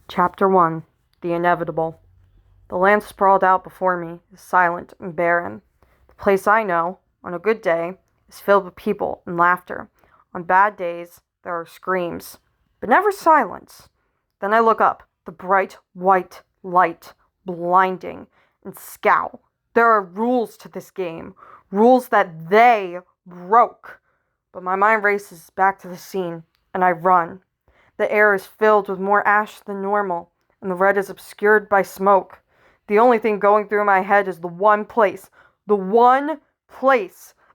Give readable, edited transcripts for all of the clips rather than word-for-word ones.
Chapter 1 The Inevitable. The land sprawled out before me is silent and barren. The place I know, on a good day, is filled with people and laughter. On bad days, there are screams, but never silence. Then I look up, the bright white light blinding, and scowl. There are rules to this game, rules that they broke. But my mind races back to the scene, and I run. The air is filled with more ash than normal, and the red is obscured by smoke. The only thing going through my head is the one place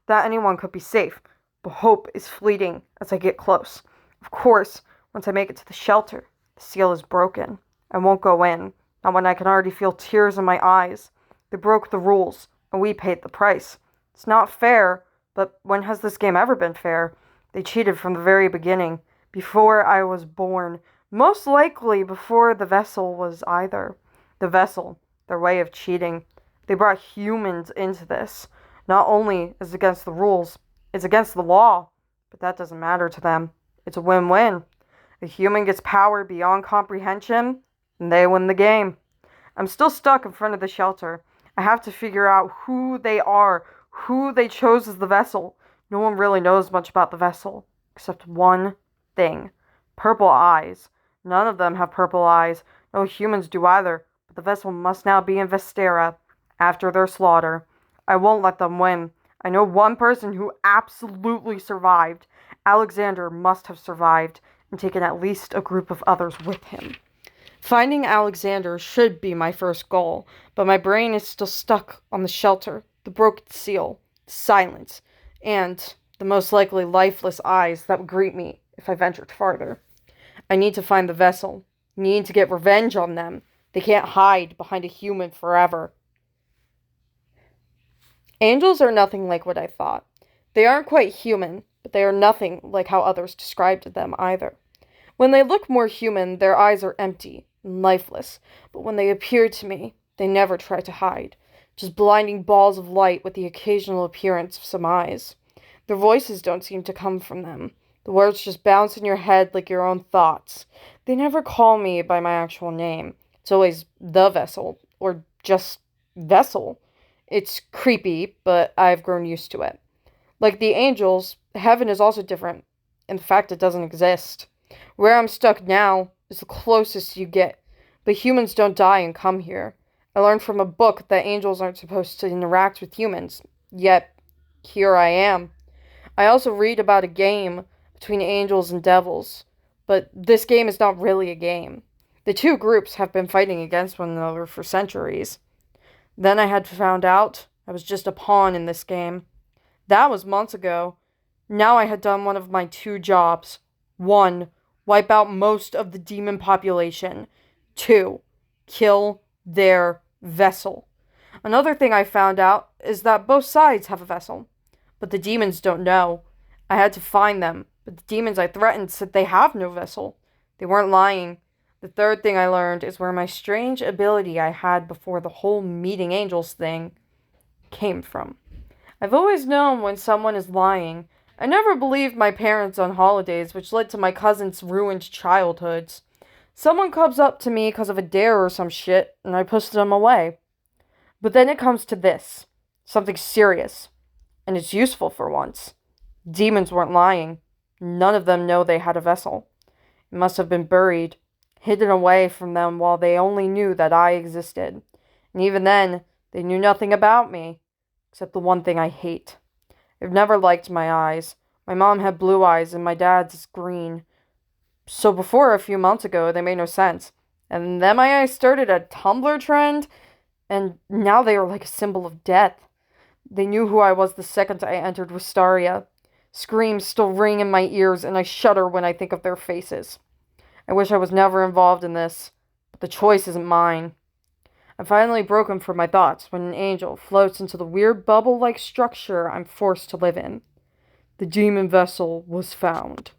that anyone could be safe. But hope is fleeting as I get close. Of course, once I make it to the shelter, the seal is broken. I won't go in, not when I can already feel tears in my eyes. They broke the rules, and we paid the price. It's not fair, but when has this game ever been fair? They cheated from the very beginning. Before I was born, most likely before the vessel was either. The vessel, their way of cheating. They brought humans into this. Not only is it against the rules, it's against the law, but that doesn't matter to them. It's a win-win. A human gets power beyond comprehension, and they win the game. I'm still stuck in front of the shelter. I have to figure out who they are, who they chose as the vessel. No one really knows much about the vessel, except one thing. Purple eyes. None of them have purple eyes. No humans do either. But the vessel must now be in Vestera after their slaughter. I won't let them win. I know one person who absolutely survived. Alexander must have survived and taken at least a group of others with him. Finding Alexander should be my first goal, but my brain is still stuck on the shelter, the broken seal, the silence, and the most likely lifeless eyes that would greet me if I ventured farther. I need to find the vessel. Need to get revenge on them. They can't hide behind a human forever. Angels are nothing like what I thought. They aren't quite human, but they are nothing like how others described them either. When they look more human, their eyes are empty and lifeless, but when they appear to me, they never try to hide, just blinding balls of light with the occasional appearance of some eyes. Their voices don't seem to come from them. The words just bounce in your head like your own thoughts. They never call me by my actual name. It's always the vessel, or just vessel. It's creepy, but I've grown used to it. Like the angels, heaven is also different. In fact, it doesn't exist. Where I'm stuck now is the closest you get, but humans don't die and come here. I learned from a book that angels aren't supposed to interact with humans, yet here I am. I also read about a game between angels and devils, but this game is not really a game. The two groups have been fighting against one another for centuries. Then I had found out I was just a pawn in this game. That was months ago. Now I had done one of my two jobs. 1. Wipe out most of the demon population. 2. Kill their vessel. Another thing I found out is that both sides have a vessel, but the demons don't know. I had to find them, but the demons I threatened said they have no vessel. They weren't lying. The third thing I learned is where my strange ability I had before the whole meeting angels thing came from. I've always known when someone is lying. I never believed my parents on holidays, which led to my cousin's ruined childhoods. Someone comes up to me because of a dare or some shit, and I push them away. But then it comes to this. Something serious. And it's useful for once. Demons weren't lying. None of them know they had a vessel. It must have been buried, hidden away from them while they only knew that I existed. And even then, they knew nothing about me, except the one thing I hate. I've never liked my eyes. My mom had blue eyes and my dad's is green. So before a few months ago, they made no sense. And then my eyes started a Tumblr trend, and now they are like a symbol of death. They knew who I was the second I entered Wistaria. Screams still ring in my ears, and I shudder when I think of their faces. I wish I was never involved in this, but the choice isn't mine. I'm finally broken from my thoughts when an angel floats into the weird bubble-like structure I'm forced to live in. The demon vessel was found.